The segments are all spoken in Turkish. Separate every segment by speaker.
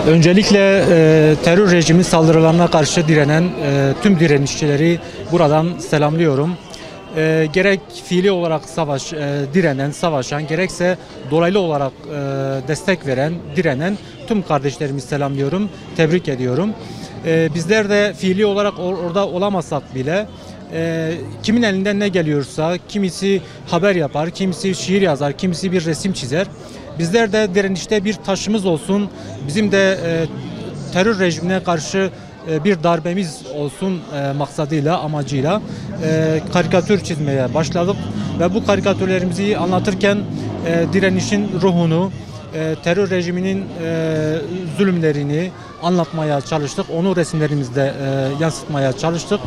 Speaker 1: Öncelikle terör rejimi saldırılarına karşı direnen tüm direnişçileri buradan selamlıyorum. Gerek fiili olarak direnen, savaşan, gerekse dolaylı olarak destek veren, direnen tüm kardeşlerimi selamlıyorum, tebrik ediyorum. Bizler de fiili olarak orada olamasak bile kimin elinden ne geliyorsa, kimisi haber yapar, kimisi şiir yazar, kimisi bir resim çizer. Bizler de direnişte bir taşımız olsun, bizim de terör rejimine karşı bir darbemiz olsun maksadıyla, amacıyla karikatür çizmeye başladık. Ve bu karikatürlerimizi anlatırken direnişin ruhunu, terör rejiminin zulümlerini anlatmaya çalıştık. Onu resimlerimizde yansıtmaya çalıştık.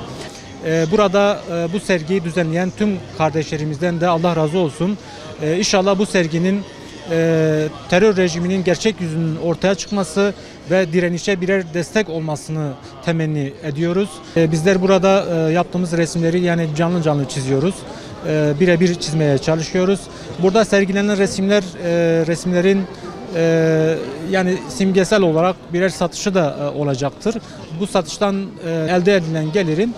Speaker 1: Burada bu sergiyi düzenleyen tüm kardeşlerimizden de Allah razı olsun. İnşallah bu serginin terör rejiminin gerçek yüzünün ortaya çıkması ve direnişe birer destek olmasını temenni ediyoruz. Bizler burada yaptığımız resimleri yani canlı canlı çiziyoruz. Birebir çizmeye çalışıyoruz. Burada sergilenen resimlerin yani simgesel olarak birer satışı da olacaktır. Bu satıştan elde edilen gelirin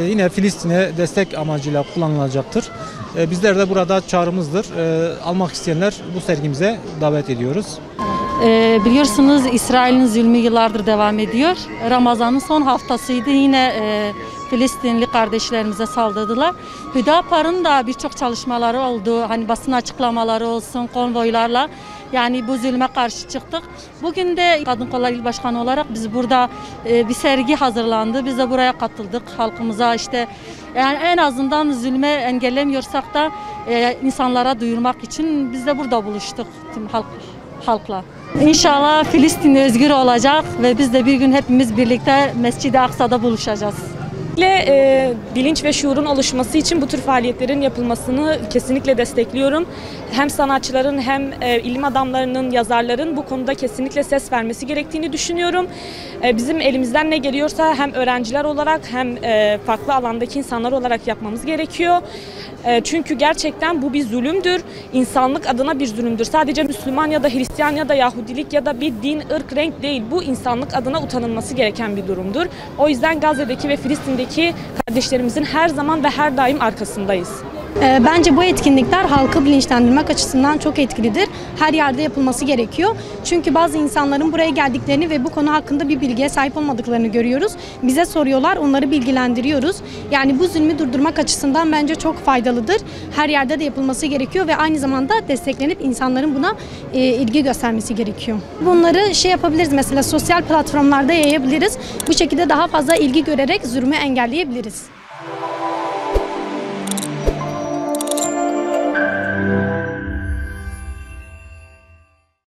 Speaker 1: yine Filistin'e destek amacıyla kullanılacaktır. Bizler de burada çağrımızdır. Almak isteyenler bu sergimize davet ediyoruz.
Speaker 2: Biliyorsunuz İsrail'in zulmü yıllardır devam ediyor. Ramazan'ın son haftasıydı. Yine Filistinli kardeşlerimize saldırdılar. Hüdapar'ın da birçok çalışmaları oldu. Hani basın açıklamaları olsun, konvoylarla. Yani bu zulme karşı çıktık. Bugün de Kadın Kolları İl Başkanı olarak biz burada bir sergi hazırlandı. Biz de buraya katıldık. Halkımıza işte yani en azından zulme engellemiyorsak da insanlara duyurmak için biz de burada buluştuk tüm halkla. İnşallah Filistin özgür olacak ve biz de bir gün hepimiz birlikte Mescid-i Aksa'da buluşacağız.
Speaker 3: Bilinç ve şuurun oluşması için bu tür faaliyetlerin yapılmasını kesinlikle destekliyorum. Hem sanatçıların hem ilim adamlarının, yazarların bu konuda kesinlikle ses vermesi gerektiğini düşünüyorum. Bizim elimizden ne geliyorsa hem öğrenciler olarak hem farklı alandaki insanlar olarak yapmamız gerekiyor. Çünkü gerçekten bu bir zulümdür. İnsanlık adına bir zulümdür. Sadece Müslüman ya da Hristiyan ya da Yahudilik ya da bir din, ırk, renk değil. Bu insanlık adına utanılması gereken bir durumdur. O yüzden Gazze'deki ve Filistin'deki kardeşlerimizin her zaman ve her daim arkasındayız.
Speaker 4: Bence bu etkinlikler halkı bilinçlendirmek açısından çok etkilidir. Her yerde yapılması gerekiyor. Çünkü bazı insanların buraya geldiklerini ve bu konu hakkında bir bilgiye sahip olmadıklarını görüyoruz. Bize soruyorlar, onları bilgilendiriyoruz. Yani bu zulmü durdurmak açısından bence çok faydalıdır. Her yerde de yapılması gerekiyor ve aynı zamanda desteklenip insanların buna ilgi göstermesi gerekiyor. Bunları yapabiliriz, mesela sosyal platformlarda yayabiliriz. Bu şekilde daha fazla ilgi görerek zulmü engelleyebiliriz.